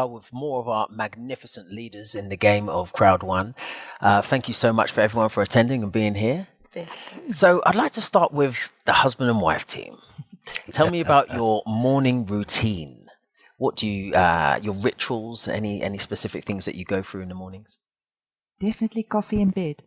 are with more of our magnificent leaders in the game of Crowd1. Thank you so much for everyone for attending and being here. So I'd like to start with the husband and wife team. Tell me about your morning routine. What do you, your rituals, any specific things that you go through in the mornings? Definitely coffee in bed.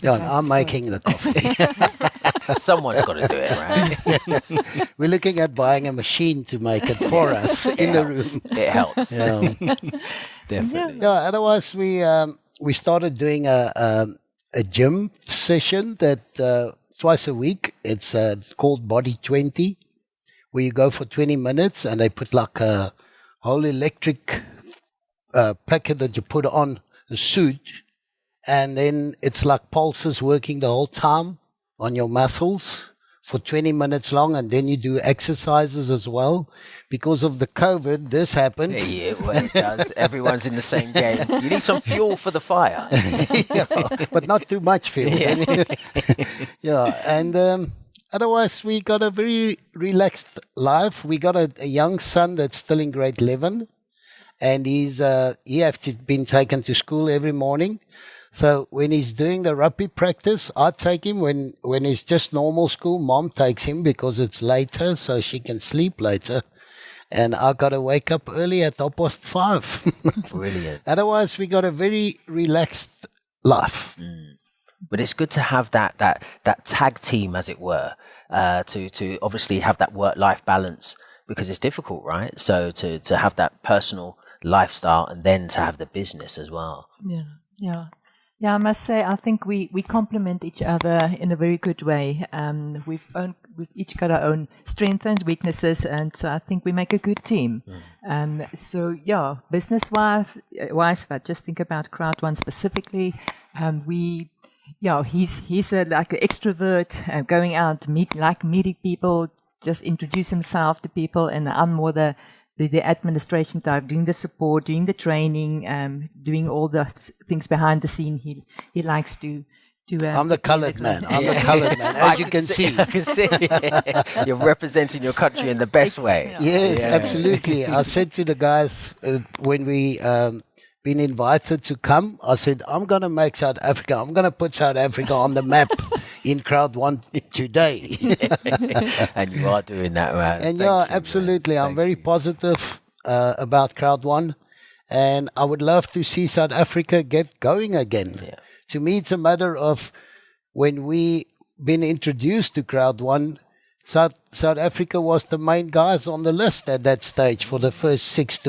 I'm making the coffee. Someone's got to do it, right? We're looking at buying a machine to make it for us in the room. It helps. Definitely. Yeah, otherwise, we started doing a gym session that twice a week. It's called Body 20, where you go for 20 minutes and they put like a whole electric packet that you put on a suit. And then it's like pulses working the whole time on your muscles for 20 minutes long. And then you do exercises as well. Because of the COVID, this happened. Yeah, well, it does. Everyone's in the same game. You need some fuel for the fire. But not too much fuel. And otherwise, we got a very relaxed life. We got a young son that's still in grade 11. And he has been taken to school every morning. So when he's doing the rugby practice, I take him. When it's just normal school, Mom takes him because it's later, so she can sleep later. And I got to wake up early at 5:30. Brilliant. Otherwise, we got a very relaxed life. But it's good to have that tag team, as it were, to obviously have that work-life balance, because it's difficult, right? So to have that personal lifestyle and then to have the business as well. Yeah, I must say, I think we complement each other in a very good way. We've each got our own strengths and weaknesses, and so I think we make a good team. Business-wise, if I just think about Crowd1 specifically, he's like an extrovert, going out, meeting people, just introduce himself to people, and I'm more the administration type, doing the support, doing the training, doing all the things behind the scene. He likes to I'm the coloured man. The coloured man, as you can see. I can see. You're representing your country in the best way. Yes, absolutely. I said to the guys when we been invited to come, I said, I'm going to make South Africa. I'm going to put South Africa on the map in Crowd1 today. And you are doing that, man. And absolutely. I'm very positive about Crowd1. And I would love to see South Africa get going again. Yeah. To me, it's a matter of when we been introduced to Crowd1, South Africa was the main guys on the list at that stage for the first 6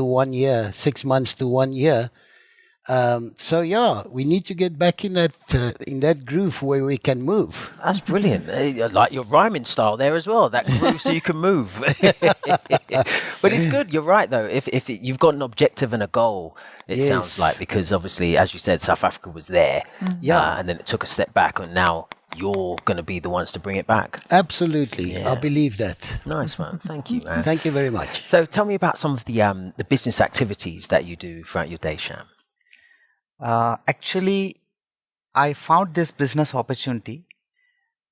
months to 1 year. We need to get back in that groove where we can move. That's brilliant. I like your rhyming style there as well. That groove so you can move. But it's good. You're right though. If you've got an objective and a goal, it sounds like, because obviously, as you said, South Africa was there. And then it took a step back, and now you're going to be the ones to bring it back. Absolutely. I believe that. Nice, man. Thank you, man. Thank you very much. So tell me about some of the business activities that you do throughout your day, Sham. Actually, I found this business opportunity,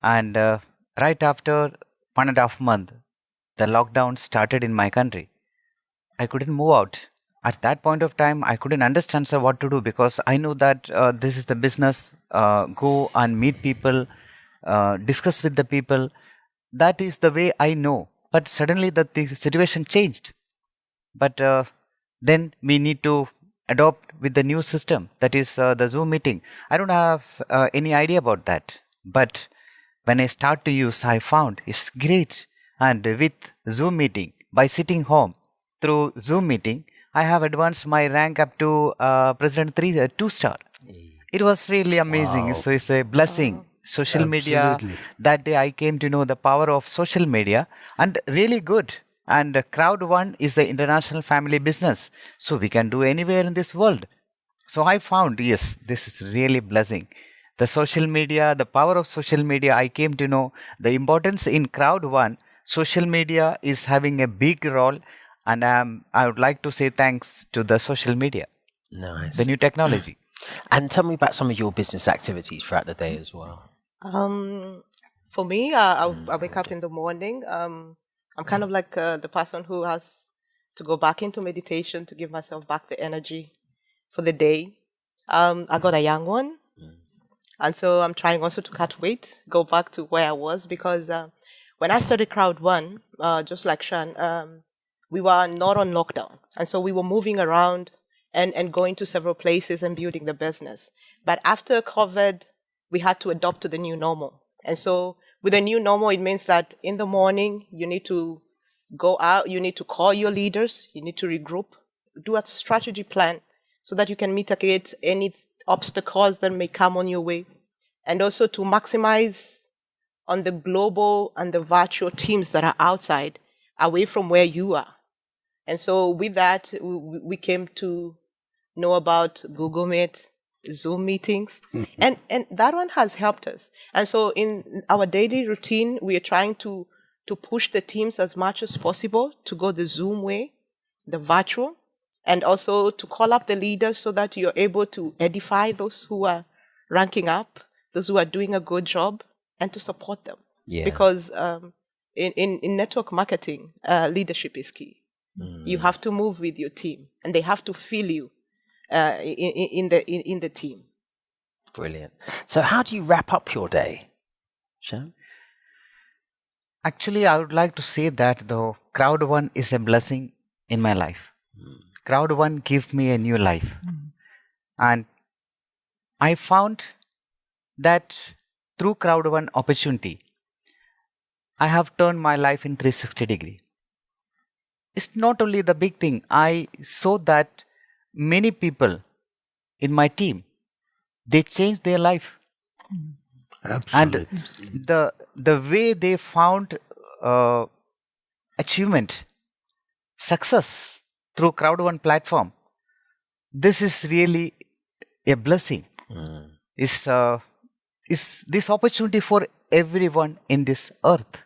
and right after 1.5 months, the lockdown started in my country. I couldn't move out. At that point of time, I couldn't understand what to do, because I knew that this is the business, go and meet people, discuss with the people. That is the way I know. But suddenly the situation changed. But then we need to adopt with the new system, that is the Zoom meeting. I don't have any idea about that. But when I start to use, I found it's great. And with Zoom meeting, by sitting home through Zoom meeting, I have advanced my rank up to President 2-star. It was really amazing. Wow. So it's a blessing. Social media, that day I came to know the power of social media, and really good. And Crowd1 is the international family business. So we can do anywhere in this world. So I found, yes, this is really blessing. The social media, the power of social media, I came to know the importance in Crowd1. Social media is having a big role. And I would like to say thanks to the social media. Nice. The new technology. And tell me about some of your business activities throughout the day as well. For me, I wake up in the morning. I'm kind of like the person who has to go back into meditation, to give myself back the energy for the day. I got a young one. And so I'm trying also to cut weight, go back to where I was, because when I started Crowd1, just like Shan, we were not on lockdown. And so we were moving around and going to several places and building the business. But after COVID, we had to adopt to the new normal. And so with the new normal, it means that in the morning, you need to go out, you need to call your leaders, you need to regroup, do a strategy plan so that you can mitigate any obstacles that may come on your way, and also to maximize on the global and the virtual teams that are outside, away from where you are. And so with that, we came to know about Google Meet, Zoom meetings, and that one has helped us. And so in our daily routine, we are trying to push the teams as much as possible to go the Zoom way, the virtual, and also to call up the leaders so that you're able to edify those who are ranking up, those who are doing a good job, and to support them. Yeah. Because in network marketing, leadership is key. You have to move with your team, and they have to feel you in the team. Brilliant. So how do you wrap up your day, Shan? Actually, I would like to say that the Crowd1 is a blessing in my life. Crowd1 gave me a new life. And I found that through Crowd1 opportunity, I have turned my life in 360 degree. It's not only the big thing. I saw that many people in my team, they changed their life. Absolutely. And the way they found achievement, success through Crowd1 platform, this is really a blessing. Is this opportunity for everyone in this earth.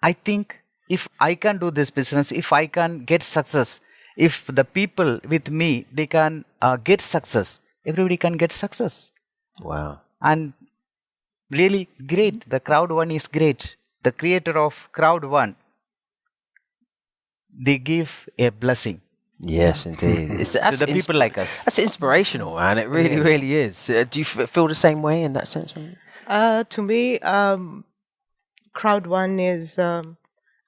I think if I can do this business, if I can get success, if the people with me, they can get success, everybody can get success. Wow. And really great. The Crowd1 is great. The creator of Crowd1, they give a blessing. Yes, indeed. To the people like us. That's inspirational, man. It really, really is. Do you feel the same way in that sense? To me, Crowd1 is...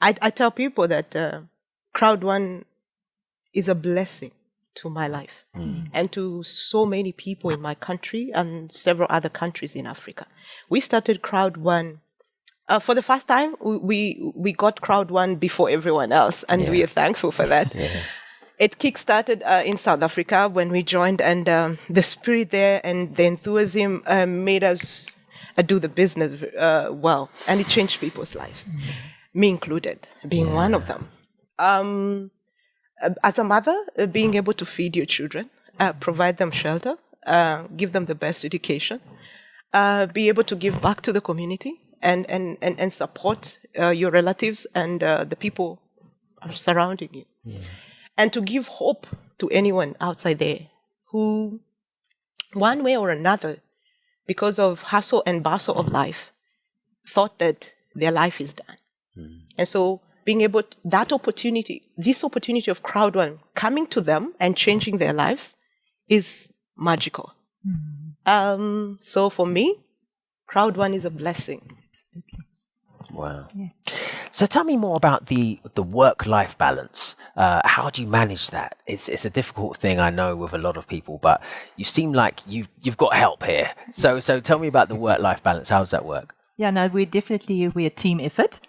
I tell people that Crowd1 is a blessing to my life and to so many people in my country and several other countries in Africa. We started Crowd1. For the first time, we got Crowd1 before everyone else, and we are thankful for that. It kick-started in South Africa when we joined, and the spirit there and the enthusiasm made us do the business well, and it changed people's lives, me included, being one of them. As a mother, being able to feed your children, provide them shelter, give them the best education, be able to give back to the community and support your relatives and the people surrounding you. And to give hope to anyone outside there who, one way or another, because of hustle and bustle of life, thought that their life is done. And so being able to, this opportunity of Crowd1 coming to them and changing their lives is magical. So for me, Crowd1 is a blessing. Wow. Yeah. So tell me more about the work-life balance. How do you manage that? It's a difficult thing, I know, with a lot of people, but you seem like you've got help here. So tell me about the work-life balance. How does that work? Yeah, no, we're a team effort,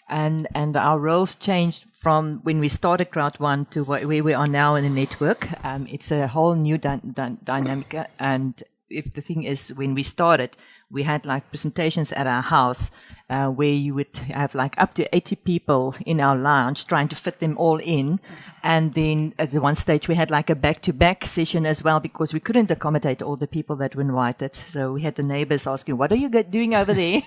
and our roles changed from when we started Crowd1 to where we are now in the network. It's a whole new dynamic, and if the thing is, when we started, we had like presentations at our house where you would have like up to 80 people in our lounge trying to fit them all in. And then at the one stage we had like a back-to-back session as well because we couldn't accommodate all the people that were invited. So we had the neighbors asking, what are you doing over there?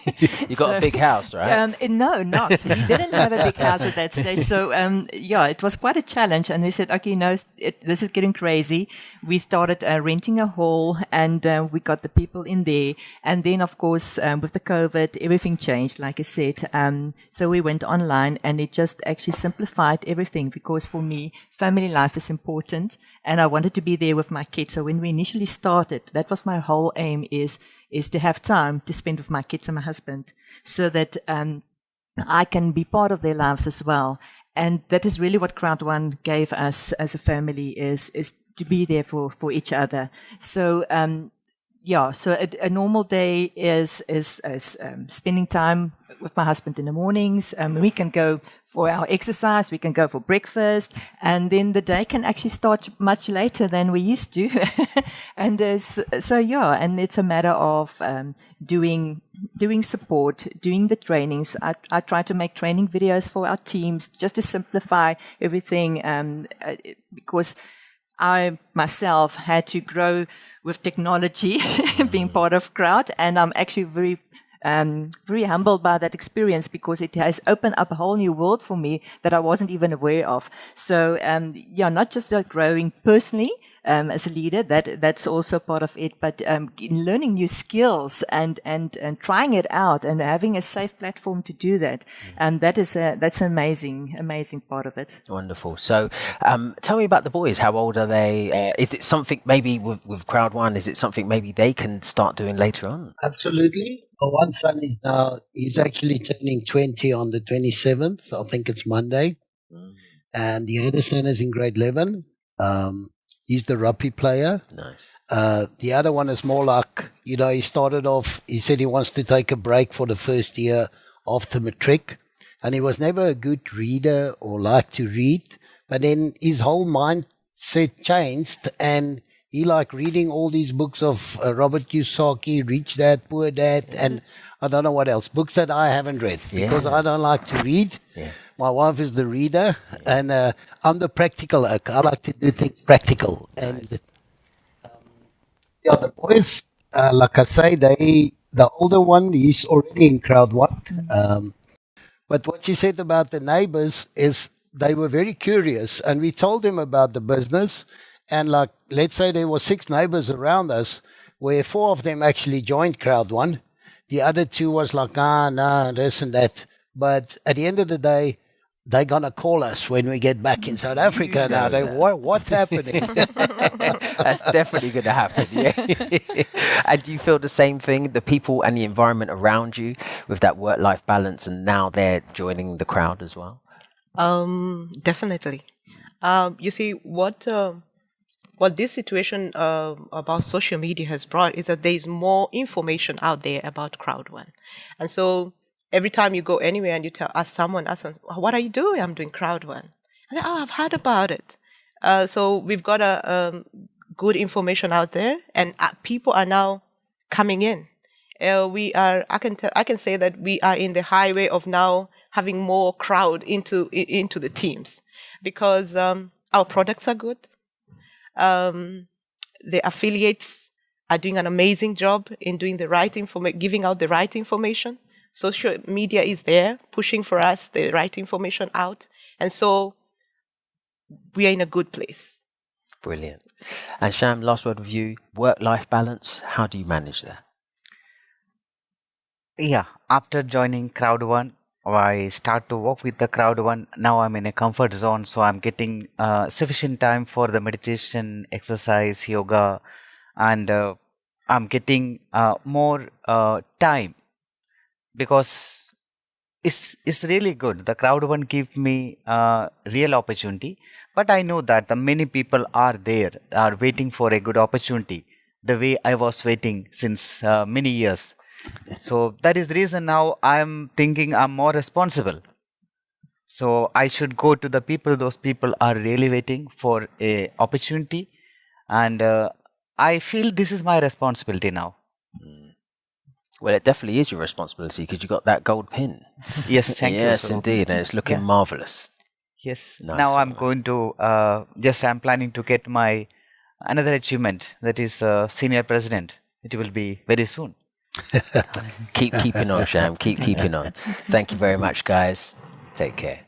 You got a big house, right? No, not. We didn't have a big house at that stage. So it was quite a challenge. And they said, okay, no, this is getting crazy. We started renting a hall and we got the people in there. And then, of course, with the COVID, everything changed, like I said. So we went online, and it just actually simplified everything, because for me, family life is important, and I wanted to be there with my kids. So when we initially started, that was my whole aim, is to have time to spend with my kids and my husband, so that I can be part of their lives as well. And that is really what Crowd1 gave us as a family, is to be there for each other. So, so a normal day is spending time with my husband in the mornings. We can go for our exercise, we can go for breakfast, and then the day can actually start much later than we used to. And and it's a matter of doing support, doing the trainings. I try to make training videos for our teams just to simplify everything, because I myself had to grow with technology, being part of Crowd, and I'm actually very humbled by that experience, because it has opened up a whole new world for me that I wasn't even aware of. So, not just growing personally as a leader, that's also part of it, but learning new skills and trying it out and having a safe platform to do that. That's an amazing part of it. Wonderful. So, tell me about the boys. How old are they? Is it something maybe with Crowd1? Is it something maybe they can start doing later on? Absolutely. Well, one son he's actually turning 20 on the 27th. I think it's Monday. And the other son is in grade 11. He's the rugby player. Nice. The other one is more like, he started off, he said he wants to take a break for the first year after matric. And he was never a good reader or liked to read. But then his whole mindset changed, and he liked reading all these books of Robert Kiyosaki, Rich Dad, Poor Dad, and I don't know what else. Books that I haven't read because I don't like to read. Yeah. My wife is the reader, and I'm the practical. I like to do things practical. And the boys, like I say, the older one, he's already in Crowd1. But what you said about the neighbors is they were very curious, and we told them about the business. And like, let's say there were 6 neighbors around us, where 4 of them actually joined Crowd1. The other 2 was like, no, this and that. But at the end of the day, they're going to call us when we get back in South Africa now. What's happening? That's definitely going to happen, yeah. And do you feel the same thing, the people and the environment around you with that work-life balance, and now they're joining the Crowd as well? Definitely. You see, what this situation about social media has brought is that there's more information out there about Crowd1. And so every time you go anywhere and you ask someone, what are you doing? I'm doing Crowd1. And say, I've heard about it. So we've got a good information out there, and people are now coming in. I can say that we are in the highway of now having more crowd into the teams, because our products are good. The affiliates are doing an amazing job in doing the right giving out the right information. Social media is there pushing for us the right information out, and so we are in a good place. Brilliant. And Sham, last word with you. Work-life balance. How do you manage that? Yeah, after joining Crowd1, I start to work with the Crowd1. Now I'm in a comfort zone, so I'm getting sufficient time for the meditation, exercise, yoga, and I'm getting more time, because it's really good. The Crowd1 give me real opportunity, but I know that the many people are waiting for a good opportunity, the way I was waiting since many years. So that is the reason now I'm thinking I'm more responsible. So I should go to the people. Those people are really waiting for a opportunity, and I feel this is my responsibility now. Well, it definitely is your responsibility, because you got that gold pin. Yes, thank you. Yes, indeed, and it's looking marvelous. Yes. Nice. Now I'm going to I'm planning to get my another achievement, that is senior president. It will be very soon. Keep keeping on, Sham. Keep keeping on. Thank you very much, guys. Take care.